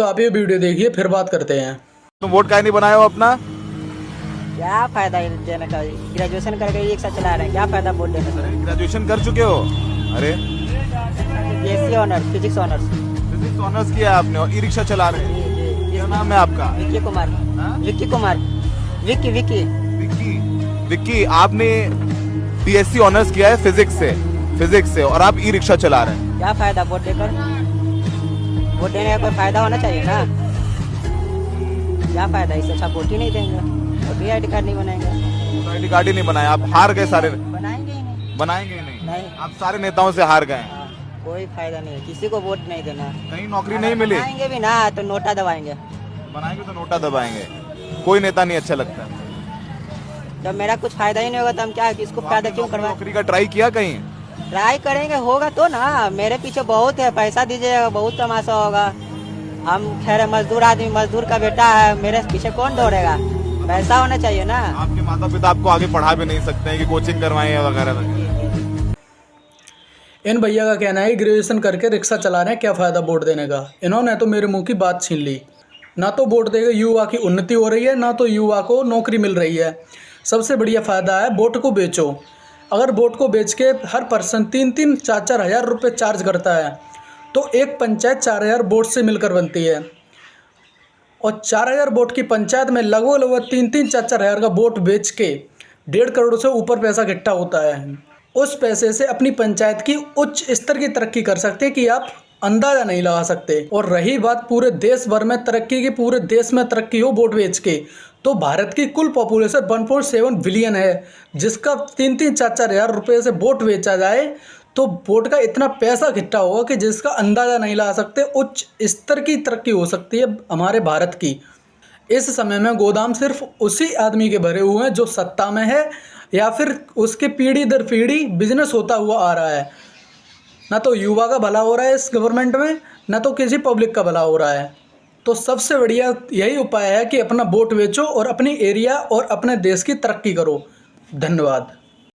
तो आप ये वीडियो देखिए फिर बात करते हैं। तुम वोट काहे नहीं बनाए हो अपना? क्या फायदा है देने का? ग्रेजुएशन करके रिक्शा चला रहे हैं, क्या फायदा वोट देने का? ग्रेजुएशन कर चुके हो? अरे BSc honours, physics honours. Physics honours किया आपने और ई रिक्शा चला रहे हैं। क्या नाम है आपका? विक्की कुमार। हाँ? विक्की कुमार। विक्की विक्की। विक्की। विक्की, आपने बीएससी ऑनर्स किया है फिजिक्स से और आप ई रिक्शा चला रहे हैं। क्या फायदा वोट देकर? वोट देने का कोई फायदा होना चाहिए ना। क्या फायदा? इससे अच्छा वोट ही नहीं देंगे, वोट ही ID कार्ड नहीं बनाएंगे। आईडी कार्ड ही नहीं बनाया, आप हार गए सारे। बनाएंगे ही नहीं। बनाएंगे ही नहीं। नहीं। आप सारे नेताओं से हार गए। हाँ, कोई फायदा नहीं है, किसी को वोट नहीं देना। कहीं नौकरी नहीं मिली। बनाएंगे भी ना तो नोटा दबाएंगे। बनाएंगे तो नोटा दबाएंगे। कोई नेता नहीं अच्छा लगता। जब मेरा कुछ फायदा ही नहीं होगा तो हम क्या, किसको फायदा क्यों करवाएं? नौकरी का ट्राई किया कहीं? ट्राई करेंगे, होगा तो ना। मेरे पीछे बहुत है, पैसा दीजिएगा, बहुत तमाशा होगा। हम खैर मजदूर आदमी, मजदूर का बेटा है, मेरे पीछे कौन दौड़ेगा? पैसा होना चाहिए ना। आपके माता पिता आपको आगे पढ़ा भी नहीं सकते हैं कि कोचिंग करवाएं वगैरह। इन भैया का कहना है ग्रेजुएशन करके रिक्शा चला रहे हैं, क्या फ़ायदा वोट देने का। इन्होंने तो मेरे मुंह की बात छीन ली। ना तो वोट देकर युवा की उन्नति हो रही है, ना तो युवा को नौकरी मिल रही है। सबसे बढ़िया फ़ायदा है वोट को बेचो। अगर वोट को बेच के हर पर्सन 3-3, 4-4 हज़ार रुपये चार्ज करता है तो एक पंचायत 4,000 वोट से मिलकर बनती है। और 4,000 वोट की पंचायत में लगभग 3-3, 4-4 हज़ार का वोट बेच के 1.5 करोड़ से ऊपर पैसा इकट्ठा होता है। उस पैसे से अपनी पंचायत की उच्च स्तर की तरक्की कर सकते हैं कि आप अंदाज़ा नहीं लगा सकते। और रही बात पूरे देश भर में तरक्की की, पूरे देश में तरक्की हो वोट बेच के, तो भारत की कुल पॉपुलेशन 1.7 बिलियन है, जिसका 3-3, 4-4 हज़ार रुपये से वोट बेचा जाए तो वोट का इतना पैसा इकट्ठा होगा कि जिसका अंदाज़ा नहीं लगा सकते। उच्च स्तर की तरक्की हो सकती है हमारे भारत की। इस समय में गोदाम सिर्फ उसी आदमी के भरे हुए हैं जो सत्ता में है या फिर उसके पीढ़ी दर पीढ़ी बिजनेस होता हुआ आ रहा है। ना तो युवा का भला हो रहा है इस गवर्नमेंट में, ना तो किसी पब्लिक का भला हो रहा है। तो सबसे बढ़िया यही उपाय है कि अपना वोट बेचो और अपनी एरिया और अपने देश की तरक्की करो। धन्यवाद।